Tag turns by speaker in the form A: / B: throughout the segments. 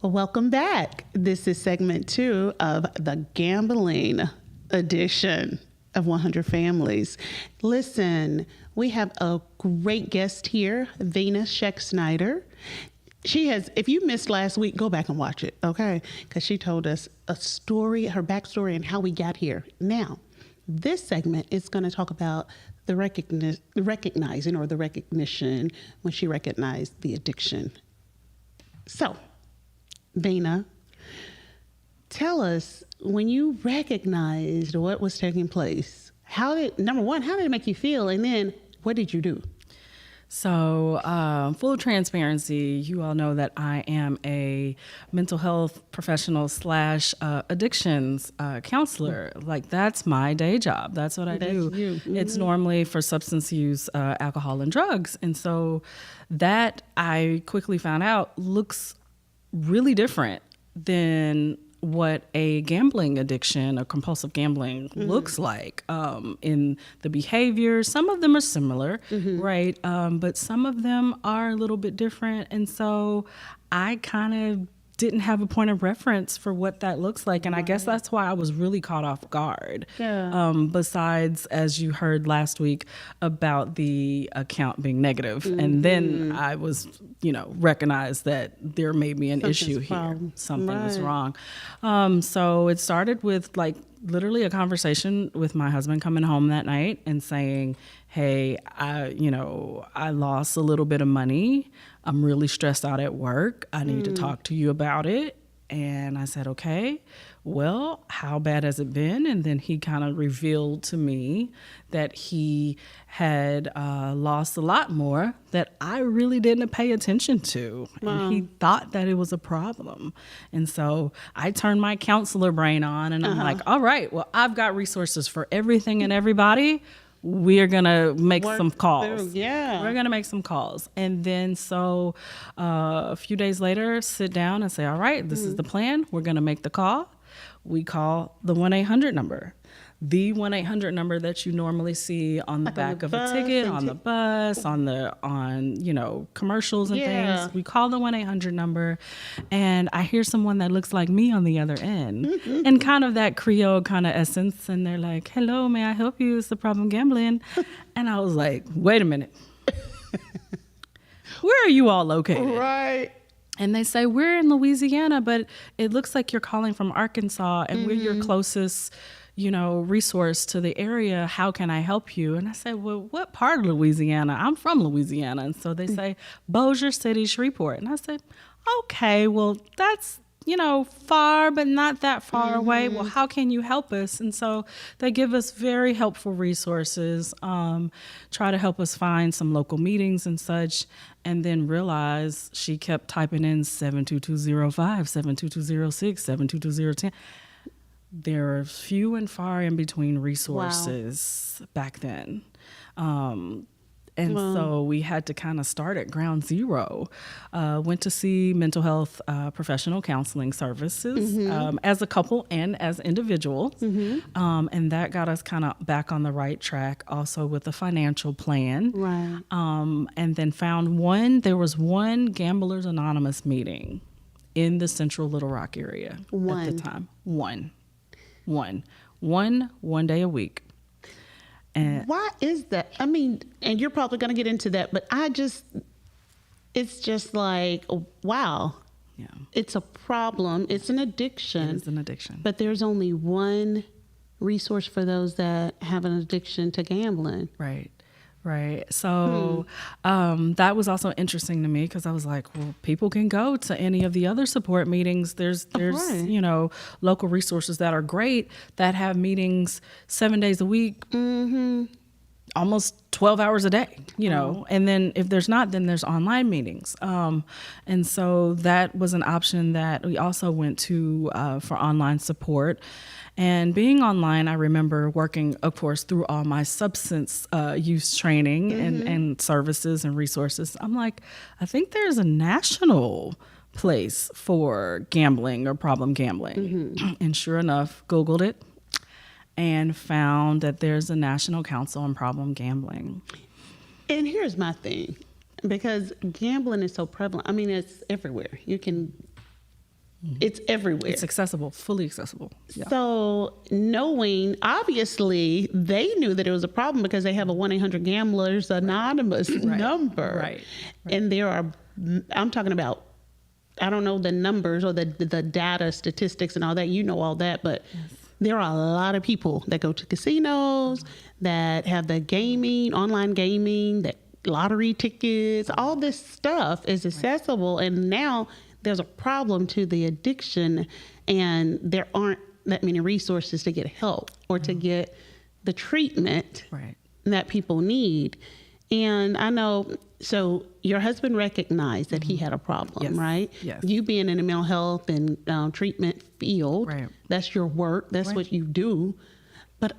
A: Welcome back. This is segment 2 of the gambling edition of 100 Families. Listen, we have a great guest here, Vena Schexnayder. She has, if you missed last week, go back and watch it, okay? Because she told us a story, her backstory, and how we got here. Now, this segment is going to talk about the recognizing or the recognition when she recognized the addiction. So, Vena, tell us, when you recognized what was taking place, number one, how did it make you feel? And then what did you do?
B: So, full transparency, you all know that I am a mental health professional / addictions counselor. Like, that's my day job. That's what I do.
A: You. Mm-hmm.
B: It's normally for substance use, alcohol, and drugs. And so that, I quickly found out, looks really different than what a gambling addiction or compulsive gambling looks like in the behavior. Some of them are similar, right? But some of them are a little bit different. And so I kind of didn't have a point of reference for what that looks like. And I guess that's why I was really caught off guard. Yeah. Besides, as you heard last week, about the account being negative. And then I was, recognized that there may be an issue here. Something is wrong. So it started with literally a conversation with my husband coming home that night and saying, hey, I lost a little bit of money. I'm really stressed out at work. I need to talk to you about it. And I said, okay, well, how bad has it been? And then he kind of revealed to me that he had lost a lot more that I really didn't pay attention to. And he thought that it was a problem. And so I turned my counselor brain on and I'm like, all right, well, I've got resources for everything and everybody. We're going to make some calls.
A: Yeah.
B: We're going to make some calls. And then so a few days later, sit down and say, all right, this is the plan. We're going to make the call. We call the 1-800 number. The 1-800 number that you normally see on the back of a ticket, on the bus, on commercials and things. We call the 1-800 number, and I hear someone that looks like me on the other end, and kind of that Creole kind of essence, and they're like, hello, may I help you? It's the problem gambling. And I was like, wait a minute. Where are you all located?
A: Right.
B: And they say, we're in Louisiana, but it looks like you're calling from Arkansas, and we're your closest resource to the area. How can I help you? And I said, well, what part of Louisiana? I'm from Louisiana. And so they say, Bossier City, Shreveport. And I said, okay, well, that's, far, but not that far away. Well, how can you help us? And so they give us very helpful resources, try to help us find some local meetings and such, and then realize she kept typing in 72205, 72206, 72210. There are few and far in between resources back then. So we had to kind of start at ground zero. Went to see mental health professional counseling services as a couple and as individuals. And that got us kind of back on the right track, also with a financial plan.
A: Right.
B: And then there was one Gamblers Anonymous meeting in the central Little Rock area at the time. One day a week. And
A: why is that? I mean, and you're probably going to get into that, but it's just like, wow.
B: Yeah.
A: It's a problem. It's an addiction.
B: It is an addiction.
A: But there's only one resource for those that have an addiction to gambling.
B: Right. So that was also interesting to me because I was like, well, people can go to any of the other support meetings. There's local resources that are great that have meetings 7 days a week, almost 12 hours a day, and then if there's not, then there's online meetings. And so that was an option that we also went to for online support. And being online, I remember working, of course, through all my substance use training and services and resources. I'm like, I think there's a national place for gambling or problem gambling. And sure enough, Googled it and found that there's a National Council on Problem Gambling.
A: And here's my thing, because gambling is so prevalent. I mean, it's everywhere. You can It's everywhere.
B: It's accessible, fully accessible. Yeah.
A: So knowing, obviously, they knew that it was a problem because they have a 1-800-GAMBLERS Anonymous number.
B: Right.
A: And there are, I'm talking about, I don't know the numbers or the data, statistics and all that. You know all that, but there are a lot of people that go to casinos, that have the gaming, online gaming, that lottery tickets, all this stuff is accessible. And now there's a problem to the addiction, and there aren't that many resources to get help or to get the treatment that people need. And I know, so your husband recognized that he had a problem, right?
B: Yes.
A: You being in the mental health and treatment field, that's your work, that's what you do. But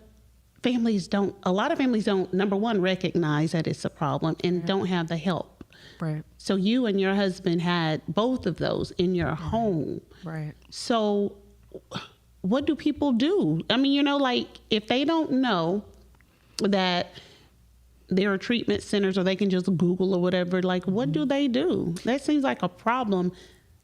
A: a lot of families don't, number one, recognize that it's a problem and don't have the help.
B: Right.
A: So you and your husband had both of those in your home.
B: Right.
A: So what do people do? I mean, like if they don't know that there are treatment centers or they can just Google or whatever, like what do they do? That seems like a problem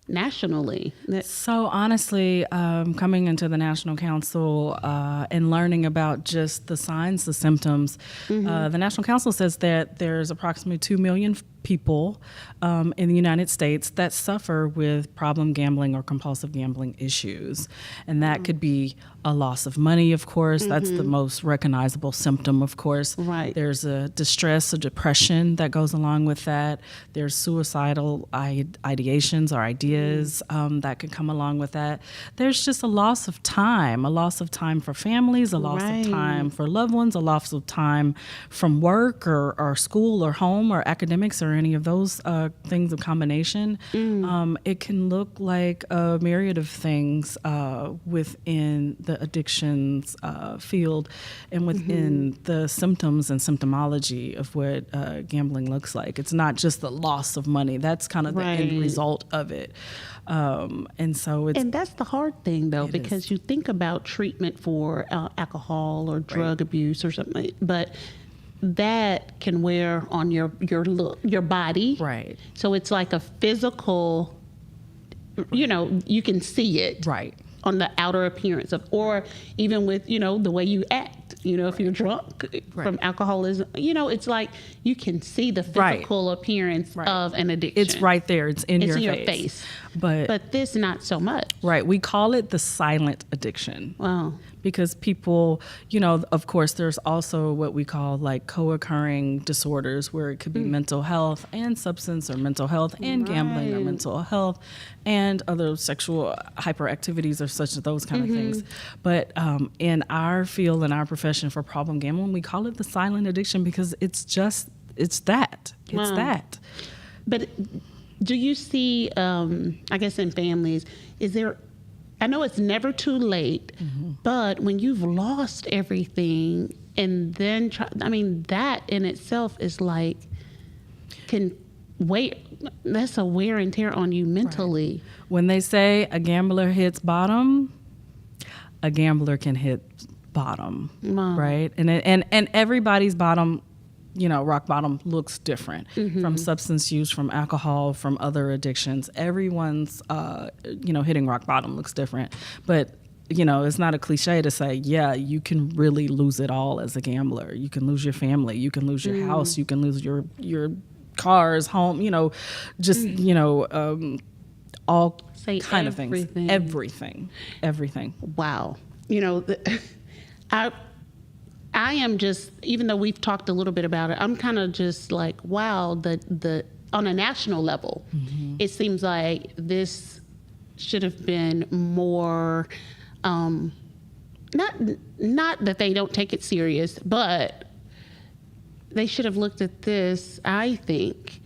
A: nationally.
B: So honestly, coming into the National Council and learning about just the signs, the symptoms, the National Council says that there's approximately 2 million people in the United States that suffer with problem gambling or compulsive gambling issues. And that could be a loss of money, of course. That's the most recognizable symptom, of course.
A: Right.
B: There's a distress, a depression that goes along with that. There's suicidal ideations or ideas that could come along with that. There's just a loss of time for families, a loss of time for loved ones, a loss of time from work or school or home or academics or any of those things in combination. It can look like a myriad of things within the addictions field and within the symptoms and symptomology of what gambling looks like. It's not just the loss of money. That's kind of the end result of it. And that's the hard thing, though, because you think about treatment for alcohol or drug abuse or something, but that can wear on your body. Right. So it's like a physical, you can see it. Right. On the outer appearance of, or even with, the way you act, if you're drunk from alcoholism, it's like you can see the physical appearance of an addiction. It's right there. It's in your
A: face. But this, not so much.
B: Right. We call it the silent addiction.
A: Wow.
B: Because people, of course, there's also what we call like co-occurring disorders where it could be mental health and substance, or mental health and gambling, or mental health and other sexual hyperactivities or such, those kind of things. But in our field, in our profession for problem gambling, we call it the silent addiction because it's that. It's that.
A: But do you see, I guess in families, I know it's never too late, but when you've lost everything and then that in itself is like, that's a wear and tear on you mentally.
B: Right. When they say a gambler hits bottom, a gambler can hit bottom, right? And everybody's bottom, rock bottom looks different from substance use, from alcohol, from other addictions. Everyone's, hitting rock bottom looks different. But, it's not a cliche to say, you can really lose it all as a gambler. You can lose your family. You can lose your house. You can lose your cars, home, all kind of things. Everything.
A: Wow. I am just, even though we've talked a little bit about it, I'm kind of just like, wow, the on a national level, it seems like this should have been more, not that they don't take it serious, but they should have looked at this, I think,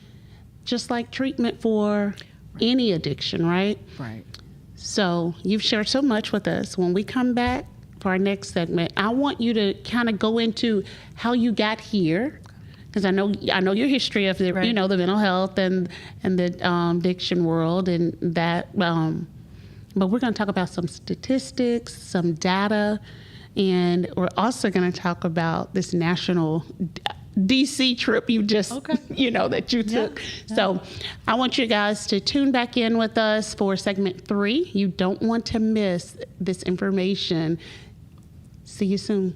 A: just like treatment for any addiction, right?
B: Right.
A: So you've shared so much with us. When we come back for our next segment, I want you to kind of go into how you got here, because I know your history of the the mental health and the addiction world and that. But we're going to talk about some statistics, some data, and we're also going to talk about this national DC trip you just,
B: Okay.
A: that you took. So I want you guys to tune back in with us for segment 3. You don't want to miss this information. See you soon.